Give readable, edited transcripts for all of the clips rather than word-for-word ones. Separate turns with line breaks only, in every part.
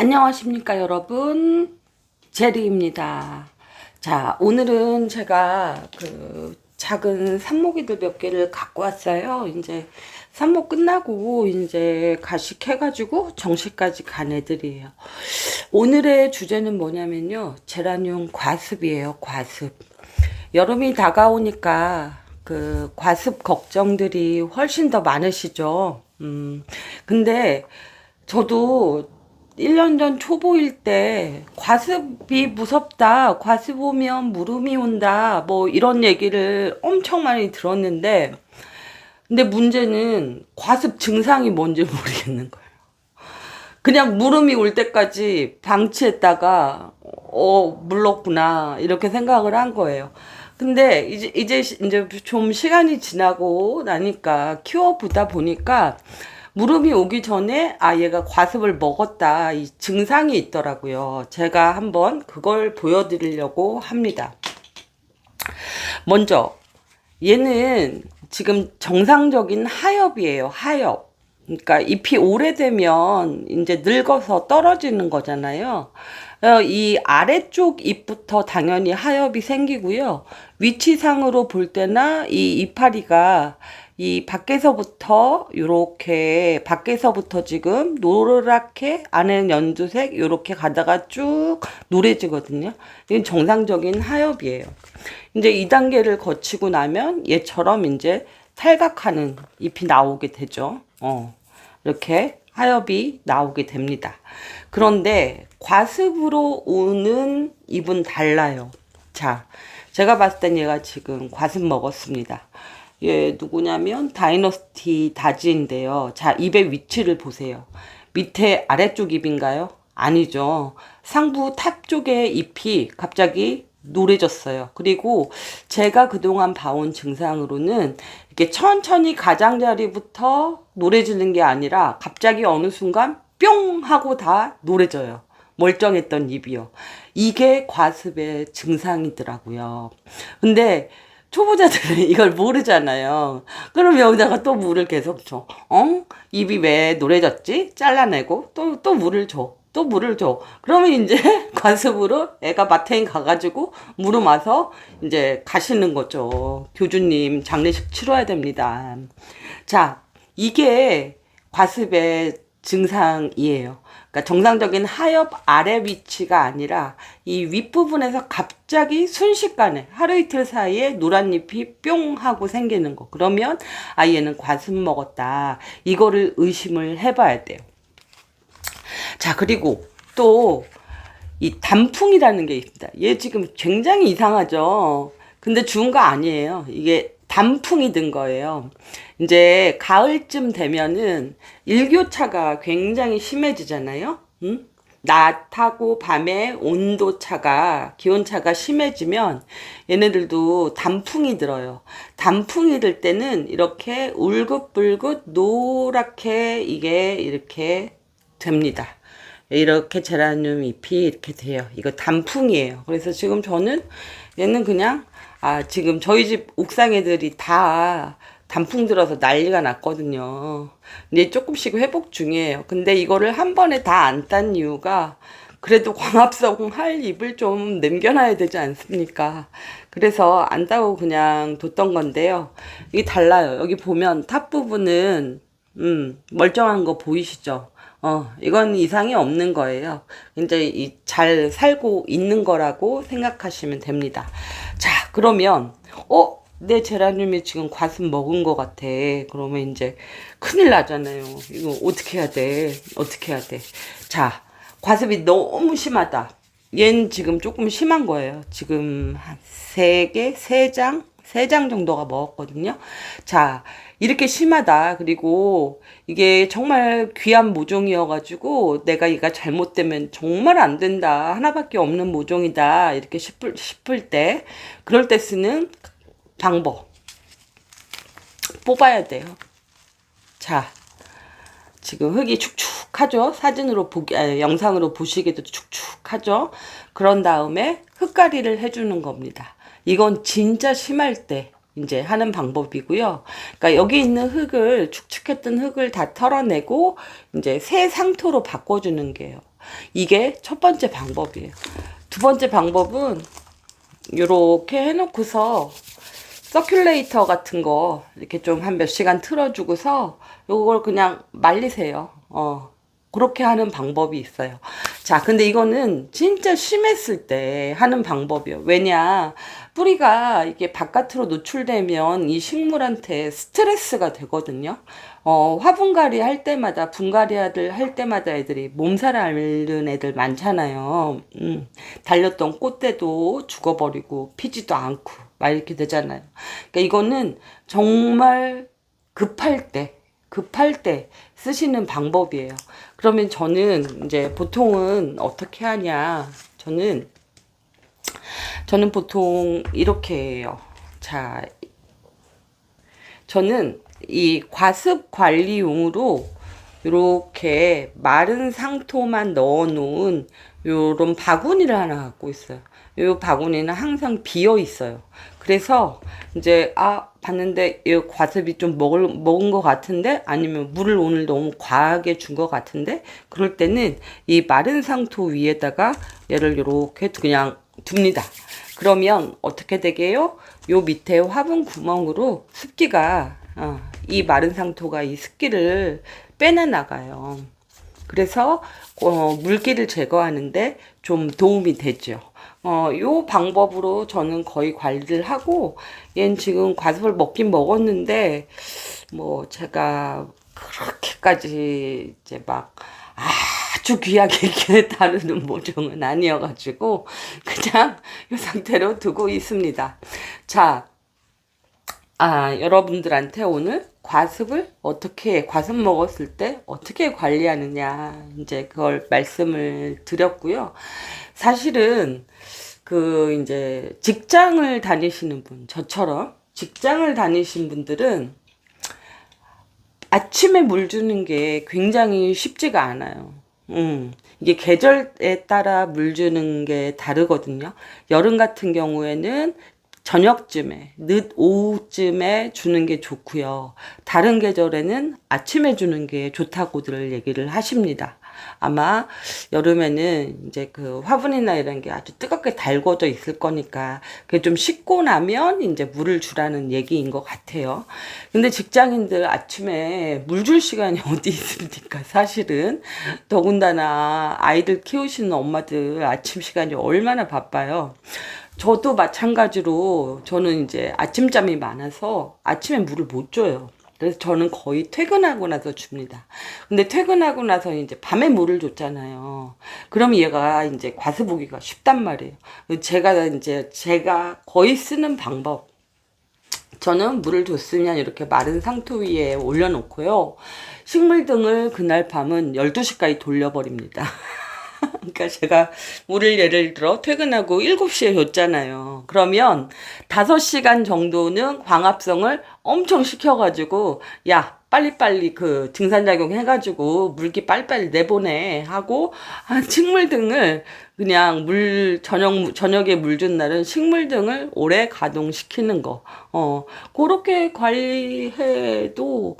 안녕하십니까 여러분, 제리입니다. 자, 오늘은 제가 작은 삽목이들 몇 개를 갖고 왔어요. 이제 삽목 끝나고 이제 가식해가지고 정식까지 간 애들이에요. 오늘의 주제는 뭐냐면요, 제라늄 과습이에요. 과습. 여름이 다가오니까 과습 걱정들이 훨씬 더 많으시죠. 근데 저도 1년 전 초보일 때 과습이 무섭다, 과습 오면 물음이 온다, 뭐 이런 얘기를 엄청 많이 들었는데, 근데 문제는 과습 증상이 뭔지 모르겠는 거예요. 그냥 물음이 올 때까지 방치했다가 물렀구나 이렇게 생각을 한 거예요. 근데 이제 좀 시간이 지나고 나니까 키워보다 보니까 물음이 오기 전에 얘가 과습을 먹었다 이 증상이 있더라고요. 제가 한번 그걸 보여드리려고 합니다. 먼저 얘는 지금 정상적인 하엽이에요. 하엽. 그러니까 잎이 오래되면 이제 늙어서 떨어지는 거잖아요. 이 아래쪽 잎부터 당연히 하엽이 생기고요. 위치상으로 볼 때나 이 이파리가 이 밖에서부터 지금 노랗게 안에는 연두색 요렇게 가다가 쭉 노래지거든요. 이건 정상적인 하엽이에요. 이제 2단계를 거치고 나면 얘처럼 이제 탈각하는 잎이 나오게 되죠. 이렇게 하엽이 나오게 됩니다. 그런데 과습으로 오는 잎은 달라요. 자, 제가 봤을 땐 얘가 지금 과습 먹었습니다. 얘 누구냐면 다이너스티 다지인데요. 자, 잎의 위치를 보세요. 밑에 아래쪽 잎인가요? 아니죠. 상부 탑 쪽의 잎이 갑자기 노래졌어요. 그리고 제가 그동안 봐온 증상으로는 이렇게 천천히 가장자리부터 노래지는 게 아니라 갑자기 어느 순간 뿅 하고 다 노래져요. 멀쩡했던 잎이요. 이게 과습의 증상이더라고요. 근데 초보자들은 이걸 모르잖아요. 그럼 여기다가 또 물을 계속 줘. 잎이 왜 노래졌지? 잘라내고 또 물을 줘. 또 물을 줘. 그러면 이제 과습으로 애가 마트에 가가지고 물을 마서 이제 가시는 거죠. 교주님 장례식 치러야 됩니다. 자, 이게 과습의 증상이에요. 그러니까 정상적인 하엽 아래 위치가 아니라 이 윗부분에서 갑자기 순식간에 하루 이틀 사이에 노란 잎이 뿅 하고 생기는 거. 그러면 얘는 과습 먹었다. 이거를 의심을 해봐야 돼요. 자, 그리고 또 이 단풍이라는 게 있습니다. 얘 지금 굉장히 이상하죠. 근데 죽은 거 아니에요. 이게 단풍이 든 거예요. 이제 가을쯤 되면은 일교차가 굉장히 심해지잖아요. 응? 낮하고 밤에 온도차가, 기온차가 심해지면 얘네들도 단풍이 들어요. 단풍이 들 때는 이렇게 울긋불긋 노랗게 이게 이렇게 됩니다. 이렇게 제라늄 잎이 이렇게 돼요. 이거 단풍이에요. 그래서 지금 저는 얘는 그냥 지금 저희 집 옥상 애들이 다 단풍 들어서 난리가 났거든요. 근데 조금씩 회복 중이에요. 근데 이거를 한 번에 다 안 딴 이유가 그래도 광합성 할 잎을 좀 남겨놔야 되지 않습니까? 그래서 안 따고 그냥 뒀던 건데요. 이게 달라요. 여기 보면 탑 부분은 멀쩡한 거 보이시죠? 이건 이상이 없는 거예요. 이제 잘 살고 있는 거라고 생각하시면 됩니다. 자, 그러면, 내 제라늄이 지금 과습 먹은 것 같아. 그러면 이제 큰일 나잖아요. 이거 어떻게 해야 돼? 어떻게 해야 돼? 자, 과습이 너무 심하다. 얘는 지금 조금 심한 거예요. 지금 한 3개, 3장 정도가 먹었거든요. 자, 이렇게 심하다. 그리고 이게 정말 귀한 모종이어가지고 내가 얘가 잘못되면 정말 안 된다. 하나밖에 없는 모종이다. 이렇게 싶을 때, 그럴 때 쓰는 방법. 뽑아야 돼요. 자, 지금 흙이 축축하죠? 영상으로 보시기도 축축하죠? 그런 다음에 흙가리를 해주는 겁니다. 이건 진짜 심할 때 이제 하는 방법이고요. 그러니까 여기 있는 흙을, 축축했던 흙을 다 털어내고 이제 새 상토로 바꿔주는 게요. 이게 첫 번째 방법이에요. 두 번째 방법은 요렇게 해놓고서 서큘레이터 같은 거 이렇게 좀 한 몇 시간 틀어주고서 요걸 그냥 말리세요. 그렇게 하는 방법이 있어요. 자, 근데 이거는 진짜 심했을 때 하는 방법이에요. 왜냐, 뿌리가 이게 바깥으로 노출되면 이 식물한테 스트레스가 되거든요. 화분갈이 할 때마다, 분갈이를 할 때마다 애들이 몸살 앓는 애들 많잖아요. 달렸던 꽃대도 죽어버리고 피지도 않고 막 이렇게 되잖아요. 그러니까 이거는 정말 급할 때 쓰시는 방법이에요. 그러면 저는 이제 보통은 어떻게 하냐. 저는 보통 이렇게 해요. 자, 저는 이 과습 관리용으로 이렇게 마른 상토만 넣어 놓은 요런 바구니를 하나 갖고 있어요. 요 바구니는 항상 비어 있어요. 그래서 이제 봤는데 이 과습이 좀 먹은 것 같은데, 아니면 물을 오늘 너무 과하게 준 것 같은데, 그럴 때는 이 마른 상토 위에다가 얘를 이렇게 그냥 둡니다. 그러면 어떻게 되게요? 요 밑에 화분 구멍으로 습기가 이 마른 상토가 이 습기를 빼내 나가요. 그래서 물기를 제거하는데 좀 도움이 되죠. 요 방법으로 저는 거의 관리를 하고, 얘는 지금 과습을 먹긴 먹었는데 뭐 제가 그렇게까지 이제 막 아주 귀하게 다루는 모종은 아니어가지고 그냥 이 상태로 두고 있습니다. 자, 여러분들한테 오늘 과습 먹었을 때 어떻게 관리하느냐, 이제 그걸 말씀을 드렸고요. 사실은 이제 직장을 다니시는 분, 저처럼 직장을 다니신 분들은 아침에 물 주는 게 굉장히 쉽지가 않아요. 이게 계절에 따라 물 주는 게 다르거든요. 여름 같은 경우에는 저녁쯤에, 늦 오후쯤에 주는 게 좋고요. 다른 계절에는 아침에 주는 게 좋다고들 얘기를 하십니다. 아마 여름에는 이제 그 화분이나 이런 게 아주 뜨겁게 달궈져 있을 거니까 그게 좀 식고 나면 이제 물을 주라는 얘기인 것 같아요. 근데 직장인들 아침에 물 줄 시간이 어디 있습니까? 사실은 더군다나 아이들 키우시는 엄마들 아침 시간이 얼마나 바빠요. 저도 마찬가지로 저는 이제 아침잠이 많아서 아침에 물을 못 줘요. 그래서 저는 거의 퇴근하고 나서 줍니다. 근데 퇴근하고 나서 이제 밤에 물을 줬잖아요. 그럼 얘가 이제 과습오기가 쉽단 말이에요. 제가 거의 쓰는 방법. 저는 물을 줬으면 이렇게 마른 상토 위에 올려놓고요. 식물등을 그날 밤은 12시까지 돌려버립니다. 그러니까 제가 물을 예를 들어 퇴근하고 7시에 줬잖아요. 그러면 5시간 정도는 광합성을 엄청 시켜가지고, 야, 빨리빨리 그 증산작용 해가지고 물기 빨리빨리 내보내 하고, 식물등을 그냥 저녁에 물 준 날은 식물등을 오래 가동시키는 거. 그렇게 관리해도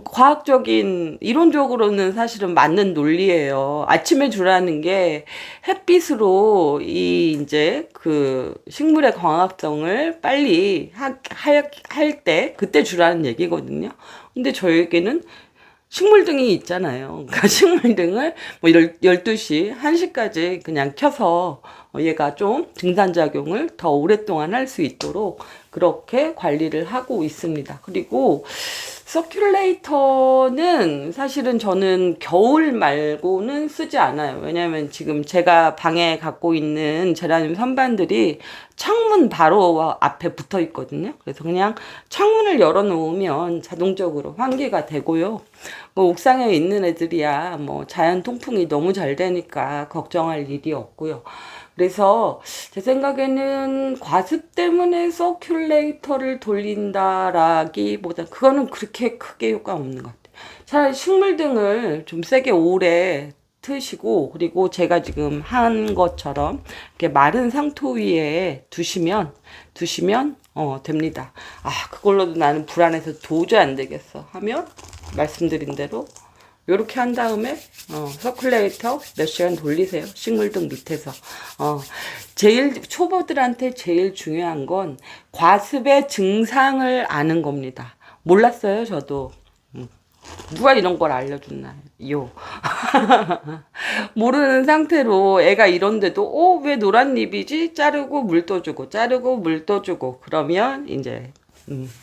과학적인, 이론적으로는 사실은 맞는 논리예요. 아침에 주라는 게 햇빛으로 이제 그 식물의 광합성을 빨리 할 때, 그때 주라는 얘기거든요. 근데 저에게는 식물등이 있잖아요. 그러니까 식물등을 뭐 12시, 1시까지 그냥 켜서 얘가 좀 증산작용을 더 오랫동안 할 수 있도록 그렇게 관리를 하고 있습니다. 그리고 서큘레이터는 사실은 저는 겨울 말고는 쓰지 않아요. 왜냐면 지금 제가 방에 갖고 있는 제라늄 선반들이 창문 바로 앞에 붙어 있거든요. 그래서 그냥 창문을 열어 놓으면 자동적으로 환기가 되고요. 뭐 옥상에 있는 애들이야 뭐 자연 통풍이 너무 잘 되니까 걱정할 일이 없고요. 그래서 제 생각에는 과습 때문에 서큘레이터를 돌린다라기보다 그거는 그렇게 크게 효과 없는 것 같아요. 차라리 식물등을 좀 세게 오래 트시고, 그리고 제가 지금 한 것처럼 이렇게 마른 상토 위에 두시면 됩니다. 그걸로도 나는 불안해서 도저히 안 되겠어 하면 말씀드린 대로 요렇게 한 다음에 서큘레이터 몇 시간 돌리세요. 식물등 밑에서. 제일 초보들한테 제일 중요한 건 과습의 증상을 아는 겁니다. 몰랐어요, 저도. 누가 이런 걸 알려줬나요? 모르는 상태로 애가 이런데도 왜 노란 잎이지? 자르고 물도 주고 자르고 물도 주고 그러면 이제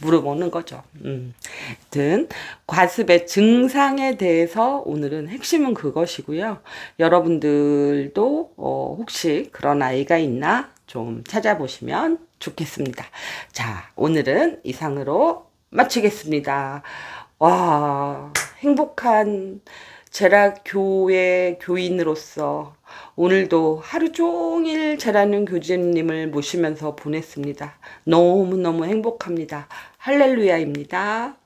물어보는 거죠. 하여튼 과습의 증상에 대해서 오늘은 핵심은 그것이고요. 여러분들도 혹시 그런 아이가 있나 좀 찾아보시면 좋겠습니다. 자, 오늘은 이상으로 마치겠습니다. 와, 행복한 제라교회 교인으로서 오늘도 하루 종일 제라늄 교주님을 모시면서 보냈습니다. 너무너무 행복합니다. 할렐루야입니다.